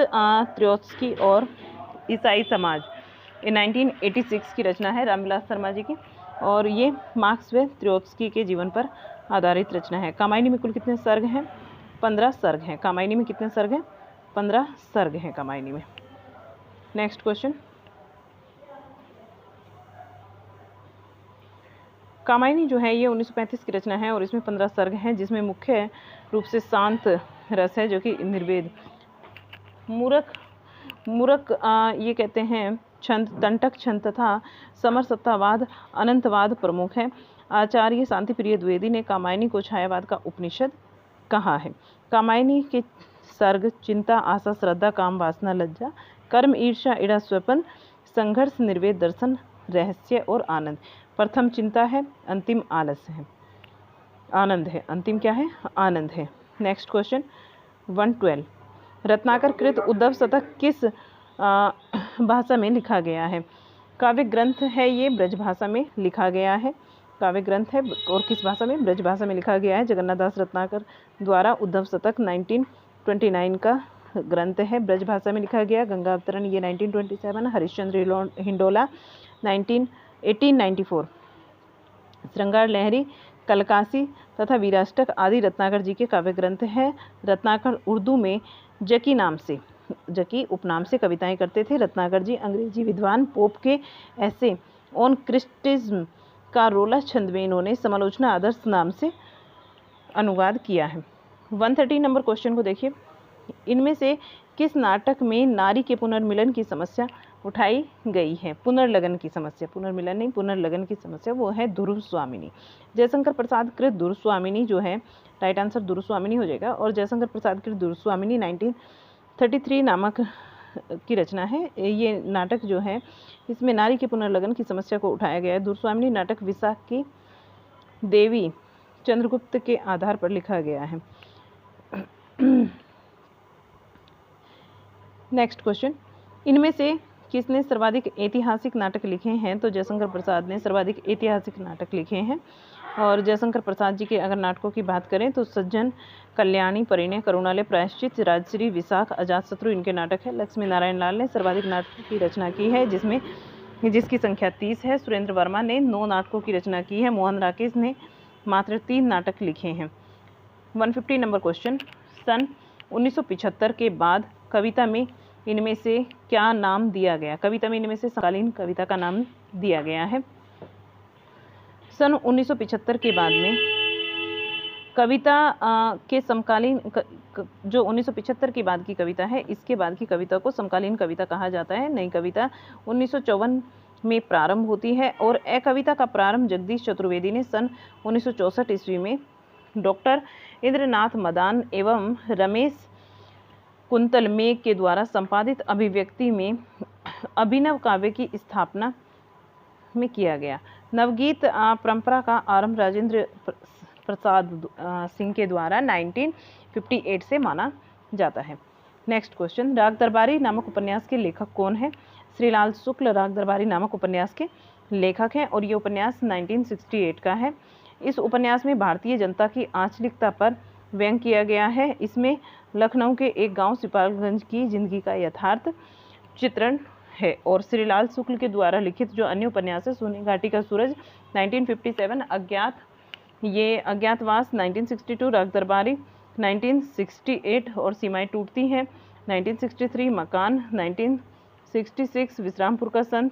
त्रोत्स्की और ईसाई समाज, ये 1986 की रचना है रामविलास शर्मा जी की, और ये मार्क्स व त्रोत्स्की के जीवन पर आधारित रचना है। कामायनी में कुल कितने सर्ग हैं? 15 सर्ग हैं। कामायनी में कितने सर्ग हैं? 15 सर्ग हैं कामायनी में। नेक्स्ट क्वेश्चन, कामायनी जो है ये 1935 की रचना है और इसमें 15 सर्ग हैं, जिसमें मुख्य रूप से शांत रस है जो कि निर्वेद, मूरख ये कहते हैं छंद, तंटक छंद तथा समरसत्तावाद, अनंतवाद प्रमुख है। आचार्य शांतिप्रिय द्विवेदी ने कामायनी को छायावाद का उपनिषद कहा है। कामायनी के सर्ग चिंता, आशा, श्रद्धा, काम, वासना, लज्जा, कर्म, ईर्ष्या, ईड़ा, स्वपन, संघर्ष, निर्वेद, दर्शन, रहस्य और आनंद। प्रथम चिंता है, अंतिम आलस्य है, आनंद है। अंतिम क्या है? आनंद है। नेक्स्ट क्वेश्चन 112, रत्नाकर कृत उद्धव शतक किस भाषा में लिखा गया है? काव्य ग्रंथ है ये, ब्रज भाषा में लिखा गया है। काव्य ग्रंथ है और किस भाषा में? ब्रज भाषा में लिखा गया है। जगन्नाथ दास रत्नाकर द्वारा उद्धव शतक 1929 का ग्रंथ है, ब्रज भाषा में लिखा गया। गंगा अवतरण ये 1927, हरिश्चंद्र हिंडोला 1894, श्रृंगार लहरी, कलकासी तथा वीराष्टक आदि रत्नाकर जी के काव्य ग्रंथ हैं। रत्नाकर उर्दू में जकी उपनाम से कविताएं करते थे। रत्नाकर जी अंग्रेजी विद्वान पोप के ऐसे ऑन क्रिस्टिज्म का 16 छंद में इन्होंने समालोचना आदर्श नाम से अनुवाद किया है। 113 नंबर क्वेश्चन को देखिए, इनमें से किस नाटक में नारी के पुनर्मिलन की समस्या उठाई गई है? पुनर्लगन की समस्या, पुनर्मिलन नहीं, पुनर्लगन की समस्या, वो है दुर्स्वामिनी। जयशंकर प्रसाद कृत दुर्स्वामिनी जो है, राइट आंसर दुर्स्वामिनी हो जाएगा। और जयशंकर प्रसाद कृत दुर्स्वामिनी 1933 नामक की रचना है। ये नाटक जो है इसमें नारी के पुनर्लगन की समस्या को उठाया गया है। दुर्स्वामिनी नाटक विशाख की देवी चंद्रगुप्त के आधार पर लिखा गया है। नेक्स्ट क्वेश्चन, इनमें से किसने सर्वाधिक ऐतिहासिक नाटक लिखे हैं? तो जयशंकर प्रसाद ने सर्वाधिक ऐतिहासिक नाटक लिखे हैं। और जयशंकर प्रसाद जी के अगर नाटकों की बात करें तो सज्जन, कल्याणी, परिणय, करुणालय, प्रायश्चित, राजश्री, विशाख, अजातशत्रु इनके नाटक है। लक्ष्मी नारायण लाल ने सर्वाधिक नाटकों की रचना की है, जिसकी संख्या 30 है। सुरेंद्र वर्मा ने 9 नाटकों की रचना की है। मोहन राकेश ने मात्र 3 नाटक लिखे हैं। 150 नंबर क्वेश्चन, सन 1975 के बाद कविता में इनमें से क्या नाम दिया गया? कविता में इनमें से समकालीन कविता का नाम दिया गया है। सन 1975 के बाद में कविता के समकालीन जो 1975 के बाद की कविता है, इसके बाद की कविता को समकालीन कविता कहा जाता है। नई कविता 1954 में प्रारंभ होती है और ए कविता का प्रारंभ जगदीश चतुर्वेदी ने सन 1964 ईस्वी में डॉक्टर इंद्रनाथ मदान एवं रमेश कुंतल मेघ के द्वारा संपादित अभिव्यक्ति में अभिनव काव्य की स्थापना में किया गया। नवगीत परंपरा का आरंभ राजेंद्र प्रसाद सिंह के द्वारा 1958 से माना जाता है। नेक्स्ट क्वेश्चन, राग दरबारी नामक उपन्यास के लेखक कौन है? श्रीलाल शुक्ल राग दरबारी नामक उपन्यास के लेखक हैं और ये उपन्यास 1968 का है। इस उपन्यास में भारतीय जनता की आंचलिकता पर व्यंग किया गया है। इसमें लखनऊ के एक गांव सिपालगंज की जिंदगी का यथार्थ चित्रण है। और श्रीलाल शुक्ल के द्वारा लिखित जो अन्य उपन्यास है, सोनी घाटी का सूरज 1957, अज्ञातवास 1962, राग दरबारी 1968 और सीमाएं टूटती हैं 1963, मकान 1966, विश्रामपुर का संत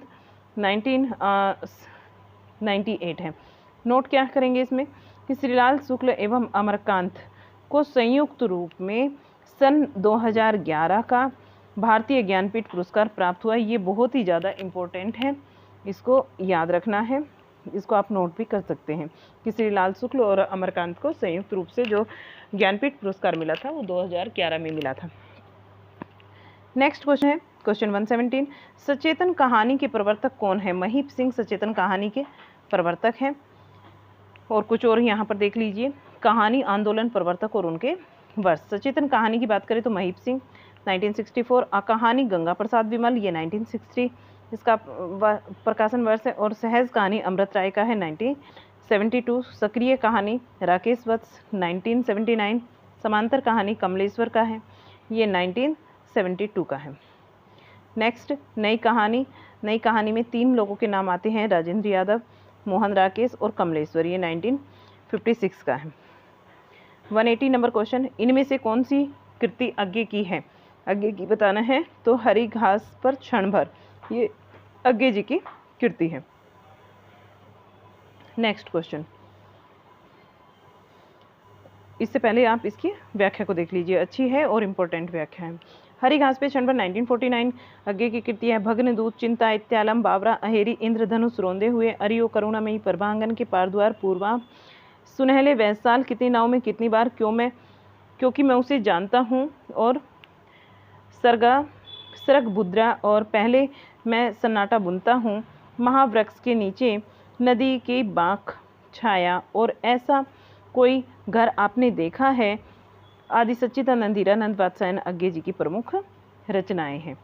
1998 है। नोट क्या करेंगे इसमें कि श्रीलाल शुक्ल एवं अमरकांत को संयुक्त रूप में सन 2011 का भारतीय ज्ञानपीठ पुरस्कार प्राप्त हुआ। ये बहुत ही ज़्यादा इम्पोर्टेंट है, इसको याद रखना है। इसको आप नोट भी कर सकते हैं कि श्रीलाल शुक्ल और अमरकांत को संयुक्त रूप से जो ज्ञानपीठ पुरस्कार मिला था वो 2011 में मिला था। नेक्स्ट क्वेश्चन है क्वेश्चन 117, सचेतन कहानी के प्रवर्तक कौन है? महीप सिंह सचेतन कहानी के प्रवर्तक हैं। और कुछ और यहाँ पर देख लीजिए, कहानी आंदोलन प्रवर्तक और उनके वर्ष। सचेतन कहानी की बात करें तो महीप सिंह 1964, कहानी गंगा प्रसाद विमल ये 1960 इसका प्रकाशन वर्ष है। और सहज कहानी अमृत राय का है 72। सक्रिय कहानी राकेश वत्स 1979। समांतर कहानी कमलेश्वर का है, ये 1972 का है। नेक्स्ट नई कहानी। नई कहानी में 3 लोगों के नाम आते हैं, राजेंद्र यादव, मोहन राकेश और कमलेश्वर, ये 1956 का है। 180 नंबर क्वेश्चन, इनमें से कौन सी कृति अज्ञे की है? अज्ञे की बताना है तो हरी घास पर क्षण भर, ये अज्ञे जी की कृति है। नेक्स्ट क्वेश्चन, इससे पहले आप इसकी व्याख्या को देख लीजिए, अच्छी है और इम्पोर्टेंट व्याख्या है। हरी घास पे क्षण भर 1949 अज्ञे की कृति है। भग्न दूत, चिंता, इत्यालम, बावरा, अहेरी, इंद्रधनुष, रोंदे हुए, अरियो, करुणामयी, प्रभांगन के पारद्वार, पूर्वा, सुनहले वैसाल, कितनी नाव में कितनी बार, क्योंकि मैं उसे जानता हूँ, और सरग बुद्रा, और पहले मैं सन्नाटा बुनता हूँ, महावृक्ष के नीचे, नदी की बाँख छाया, और ऐसा कोई घर आपने देखा है, आदि सच्चिदानंद, हीरानंद, वात्स्यायन अज्ञे जी की प्रमुख रचनाएं हैं।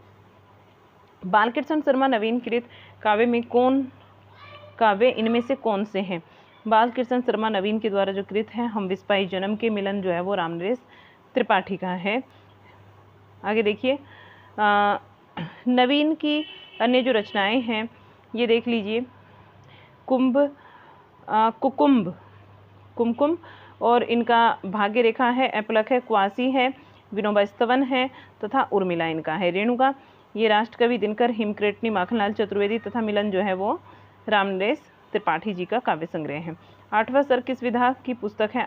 बालकृष्ण शर्मा नवीनकृत काव्य इनमें से कौन से हैं? बालकृष्ण शर्मा नवीन के द्वारा जो कृत है हम विस्पाई जन्म के मिलन, जो है वो रामनरेश त्रिपाठी का है। आगे देखिए, नवीन की अन्य जो रचनाएं हैं ये देख लीजिए, कुमकुम, और इनका भाग्य रेखा है, अपलक है, क्वासी है, विनोबा स्तवन है, तथा उर्मिला इनका है। रेणुका ये राष्ट्रकवि दिनकर, हिमकृष्णी माखनलाल चतुर्वेदी, तथा मिलन जो है वो रामनरेश त्रिपाठी जी का काव्य संग्रह है। 8वां सर्ग किस विधा की पुस्तक है?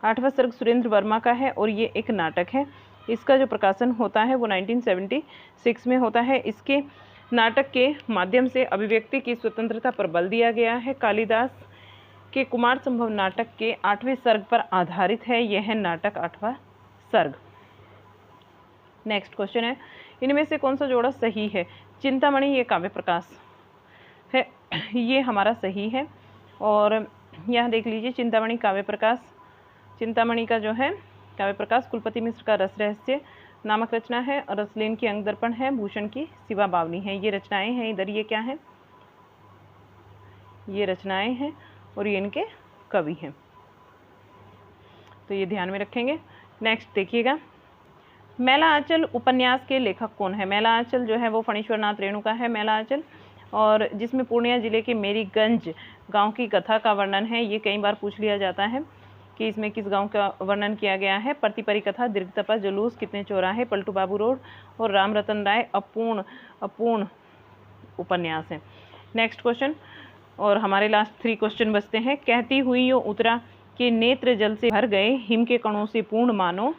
8वां सर्ग सुरेंद्र वर्मा का है, और ये एक नाटक है। इसका जो प्रकाशन होता है वो 1976 में होता है। इसके नाटक के माध्यम से अभिव्यक्ति की स्वतंत्रता पर बल दिया गया है। कालिदास के कुमार संभव नाटक के 8वें सर्ग पर आधारित है। यह है नाटक 8वां सर्ग। नेक्स्ट क्वेश्चन है, इनमें से कौन सा जोड़ा सही है? चिंतामणि ये काव्य प्रकाश है, ये हमारा सही है। और यहाँ देख लीजिए, चिंतामणि काव्य प्रकाश, चिंतामणि का जो है काव्य प्रकाश कुलपति मिश्र का रस रहस्य नामक रचना है, और रसलेन की अंग दर्पण है, भूषण की शिवा बावनी है, ये रचनाएं हैं। इधर ये क्या है? ये रचनाएं हैं और ये इनके कवि हैं, तो ये ध्यान में रखेंगे। नेक्स्ट देखिएगा, मैला आंचल उपन्यास के लेखक कौन है? मैला आंचल जो है वो फणीश्वर नाथ रेणु का है, मैला आंचल, और जिसमें पूर्णिया जिले के मेरीगंज गांव की कथा का वर्णन है। ये कई बार पूछ लिया जाता है कि इसमें किस गांव का वर्णन किया गया है। प्रतिपरी कथा, दीर्घतपा, जुलूस, कितने चौराहे, पलटू बाबू रोड और राम रतन राय अपूर्ण उपन्यास है। नेक्स्ट क्वेश्चन, और हमारे लास्ट 3 क्वेश्चन बचते हैं। कहती हुई यो उतरा के नेत्र जल से भर गए, हिम के कणों से पूर्ण मानो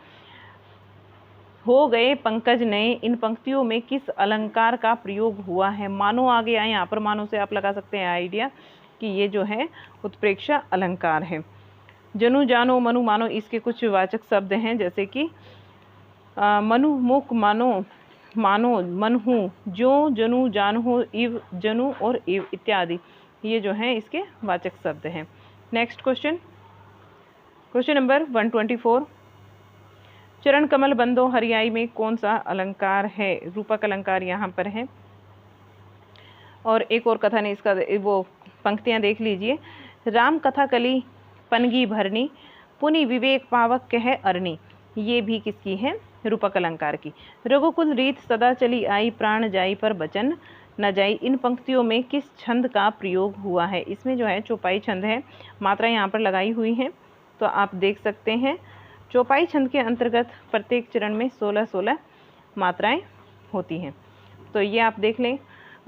हो गए पंकज नए, इन पंक्तियों में किस अलंकार का प्रयोग हुआ है? मानो आ गया, यहाँ पर मानो से आप लगा सकते हैं आइडिया कि ये जो है उत्प्रेक्षा अलंकार है। जनु, जानो, मनु, मानो, इसके कुछ वाचक शब्द हैं, जैसे कि मनु, मुख, मानो, मनहु, जो, जनु, जानहु, इव, जनु और इव इत्यादि, ये जो हैं इसके वाचक शब्द हैं। नेक्स्ट क्वेश्चन नंबर 124, चरण कमल बंदो हरियाई में कौन सा अलंकार है? रूपक अलंकार यहाँ पर है। और एक और कथा ने इसका वो पंक्तियाँ देख लीजिए, राम कथा कली पनगी भरनी, पुनि विवेक पावक कह अरनी, ये भी किसकी है? रूपक अलंकार की। रघुकुल रीत सदा चली आई, प्राण जाई पर बचन न जाई, इन पंक्तियों में किस छंद का प्रयोग हुआ है? इसमें जो है चौपाई छंद है, मात्रा यहाँ पर लगाई हुई है, तो आप देख सकते हैं। चौपाई छंद के अंतर्गत प्रत्येक चरण में 16-16 मात्राएं होती हैं, तो ये आप देख लें।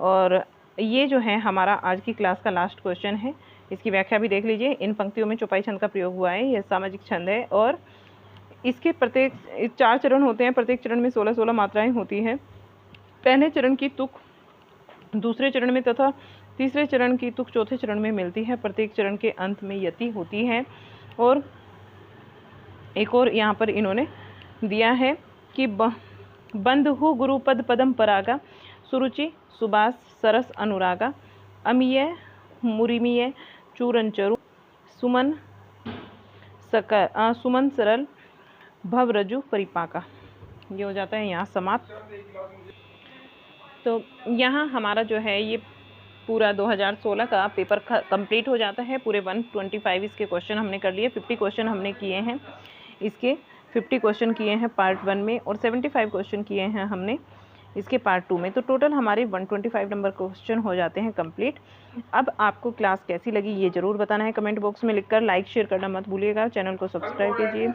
और ये जो है हमारा आज की क्लास का लास्ट क्वेश्चन है, इसकी व्याख्या भी देख लीजिए। इन पंक्तियों में चौपाई छंद का प्रयोग हुआ है, यह सामाजिक छंद है, और इसके प्रत्येक 4 चरण होते हैं, प्रत्येक चरण में 16-16 मात्राएं होती हैं। पहले चरण की तुक दूसरे चरण में तथा तीसरे चरण की तुक चौथे चरण में मिलती है। प्रत्येक चरण के अंत में यति होती है। और एक और यहाँ पर इन्होंने दिया है कि बंद हो गुरुपद पदम परागा, सुरुचि सुबास सरस अनुरागा, अमीय मुरिमीय चूरन चरु, सुमन सरल भव रजु परिपाका, ये हो जाता है यहाँ समाप्त। तो यहाँ हमारा जो है ये पूरा 2016 का पेपर कंप्लीट हो जाता है। पूरे 125 इसके क्वेश्चन हमने कर लिए, 50 क्वेश्चन हमने किए हैं इसके, 50 क्वेश्चन किए हैं पार्ट 1 में और 75 क्वेश्चन किए हैं हमने इसके पार्ट 2 में। तो टोटल हमारे 125 नंबर क्वेश्चन हो जाते हैं कंप्लीट। अब आपको क्लास कैसी लगी ये ज़रूर बताना है कमेंट बॉक्स में लिखकर। लाइक शेयर करना मत भूलिएगा, चैनल को सब्सक्राइब कीजिए।